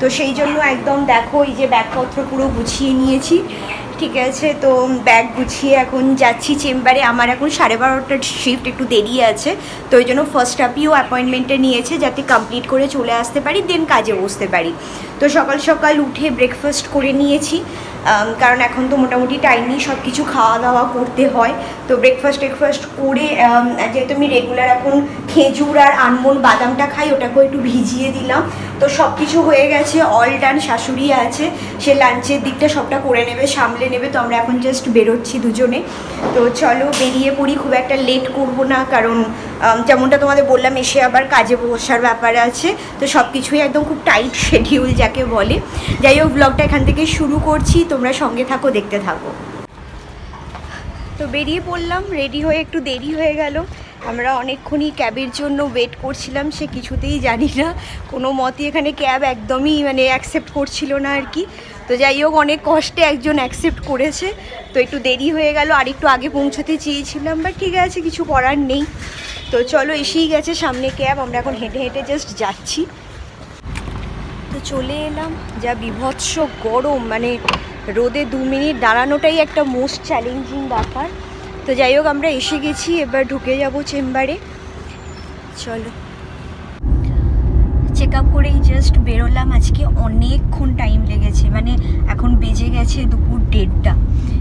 তো সেই জন্য একদম দেখো এই যে ব্যাগপত্র পুরো গুছিয়ে নিয়েছি, ঠিক আছে। তো ব্যাগ গুছিয়ে এখন যাচ্ছি চেম্বারে। আমার এখন 12:30টার শিফট, একটু দেরি আছে, তো ওই জন্য ফার্স্ট আপইও অ্যাপয়েন্টমেন্টটা নিয়েছে যাতে কমপ্লিট করে চলে আসতে পারি, দেন কাজে বসতে পারি। তো সকাল সকাল উঠে ব্রেকফাস্ট করে নিয়েছি, কারণ এখন তো মোটামুটি টাইমেই সব কিছু খাওয়া দাওয়া করতে হয়। তো ব্রেকফাস্ট করে যেহেতু আমি রেগুলার এখন খেজুর আর আনমন্ড বাদামটা খাই, ওটাকেও একটু ভিজিয়ে দিলাম। তো সব কিছু হয়ে গেছে, অল ডান। শাশুড়ি আছে, সে লাঞ্চের দিকটা সবটা করে নেবে, সামলে নেবে। তো আমরা এখন জাস্ট বেরোচ্ছি দুজনে। তো চলো বেরিয়ে পড়ি, খুব একটা লেট করবো না, কারণ যেমনটা তোমাদের বললাম এসে আবার কাজে বসার ব্যাপার আছে। তো সব কিছুই একদম খুব টাইট শিডিউল যাকে বলে। যাই হোক, ব্লগটা এখান থেকে শুরু করছি, তোমরা সঙ্গে থাকো, দেখতে থাকো। তো বেরিয়ে পড়লাম, রেডি হয়ে একটু দেরি হয়ে গেল। আমরা অনেকক্ষণই ক্যাবের জন্য ওয়েট করছিলাম, সে কিছুতেই জানি না কোনো মতে এখানে ক্যাব একদমই অ্যাকসেপ্ট করছিল না আর কি। তো যাই হোক, অনেক কষ্টে একজন অ্যাকসেপ্ট করেছে। তো একটু দেরি হয়ে গেল, আর একটু আগে পৌঁছতে চেয়েছিলাম, বাট ঠিক আছে, কিছু করার নেই। তো চলো, এসেই গেছে সামনে ক্যাব, আমরা এখন হেঁটে হেঁটে জাস্ট যাচ্ছি। তো চলে এলাম, যা বিভৎস গরম, রোদে 2 মিনিট দাঁড়ানোটাই একটা মোস্ট চ্যালেঞ্জিং ব্যাপার। তো যাই হোক, আমরা এসে গেছি, এবার ঢুকে যাব চেম্বারে। চলো, চেক আপ করেই জাস্ট বেরোলাম। আজকে অনেকক্ষণ টাইম লেগেছে, এখন বেজে গেছে দুপুর 1:30,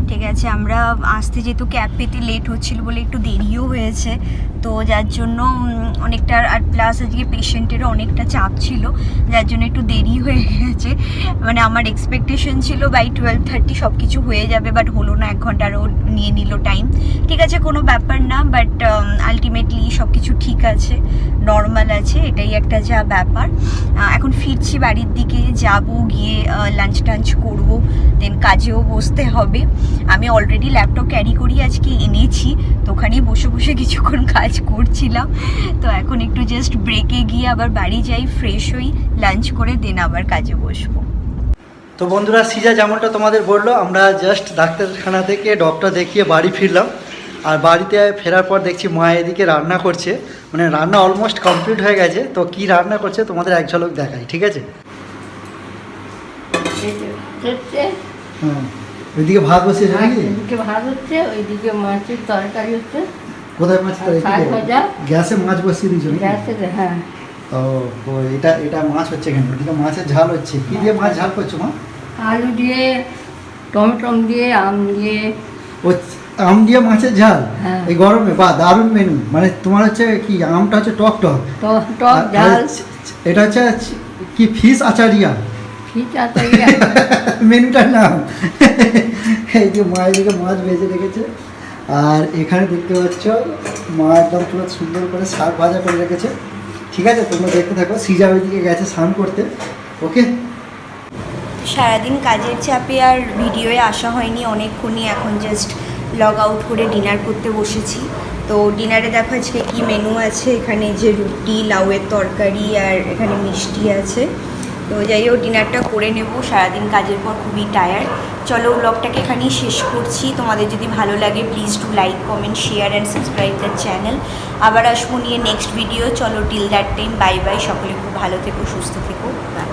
ঠিক আছে। আমরা আসতে যেহেতু ক্যাব পেতে লেট হচ্ছিল বলে একটু দেরিও হয়েছে, তো যার জন্য অনেকটা, আর প্লাস আজকে পেশেন্টেরও অনেকটা চাপ ছিল, যার জন্য একটু দেরি হয়ে গেছে। আমার এক্সপেকটেশন ছিল বাই 12:30 সব কিছু হয়ে যাবে, বাট হলো না, 1 ঘন্টারও নিয়ে নিল টাইম। ঠিক আছে, কোনো ব্যাপার না, বাট আলটিমেটলি সব কিছু ঠিক আছে, নর্মাল আছে, এটাই একটা যা ব্যাপার। এখন ফিরছি বাড়ির দিকে, যাব, গিয়ে লাঞ্চ টাঞ্চ করবো, দেন কাজেও বসতে হবে। আমি অলরেডি ল্যাপটপ ক্যারি করি, আজকে এনেছি, তো ওখানেই বসে বসে কিছুক্ষণ কাজ করছিলাম। তো এখন একটু জাস্ট ব্রেকে গিয়ে আবার বাড়ি যাই, ফ্রেশ হই, লাঞ্চ করে দেন আবার কাজে বসবো। তো বন্ধুরা, সিজা যেমনটা তোমাদের বললো, আমরা জাস্ট ডাক্তারখানা থেকে ডক্টর দেখিয়ে বাড়ি ফিরলাম। আর বাড়িতে ফেরার পর দেখছি মা এদিকে রান্না করছে, রান্না অলমোস্ট কমপ্লিট হয়ে গেছে। তো কি রান্না করছে তোমাদের এক ঝলক দেখাই, ঠিক আছে? ওইদিকে ভাত বসিয়েছে নাকি? এদিকে ভাত হচ্ছে, ওইদিকে মাছের তরকারি হচ্ছে। কোথায় মাছ? গ্যাসে মাছ বসিয়ে দিয়েছো? হ্যাঁ। ও এটা মাছ হচ্ছে কেন? ওইদিকে মাছের ঝাল হচ্ছে। কি দিয়ে মাছ ঝাল করছো মা? আলু দিয়ে, টমেটো দিয়ে, আম দিয়ে। ও, আম দিয়ে মাছের ঝাল? হ্যাঁ। এই গরমে বা দারুণ মেনু। তোমার হচ্ছে কি, আমটা হচ্ছে টক টক টক ঝাল। এটা হচ্ছে কি, ফিশ আচারিয়া? ফিশ আচারিয়া মেনুটার নাম। এই যে মা এদিকে মাছ ভেজে রেখেছে, আর এখানে দেখতে পাচ্ছ মা একদম পুরো সুন্দর করে শাক ভাজা করে রেখেছে। ঠিক আছে, তোমরা দেখতে থাকো। সিজা ওইদিকে গেছে স্নান করতে। ওকে। সারাদিন কাজের চাপে আর ভিডিওয়ে আসা হয়নি অনেকক্ষণই, এখন জাস্ট লগ আউট করে ডিনার করতে বসেছি। তো ডিনারে দেখো আজকে কী মেনু আছে। এখানে যে রুটি, লাউয়ের তরকারি, আর এখানে মিষ্টি আছে। তো যাই হোক, ডিনারটা করে নেব, সারাদিন কাজের পর খুবই টায়ার্ড। চলো, ব্লগটাকে এখানেই শেষ করছি। তোমাদের যদি ভালো লাগে please to like, comment, share and subscribe the channel. আবার আসবো নিয়ে নেক্সট ভিডিও। চলো, till that time bye bye. সকলে খুব ভালো থেকো, সুস্থ থেকো, বাই।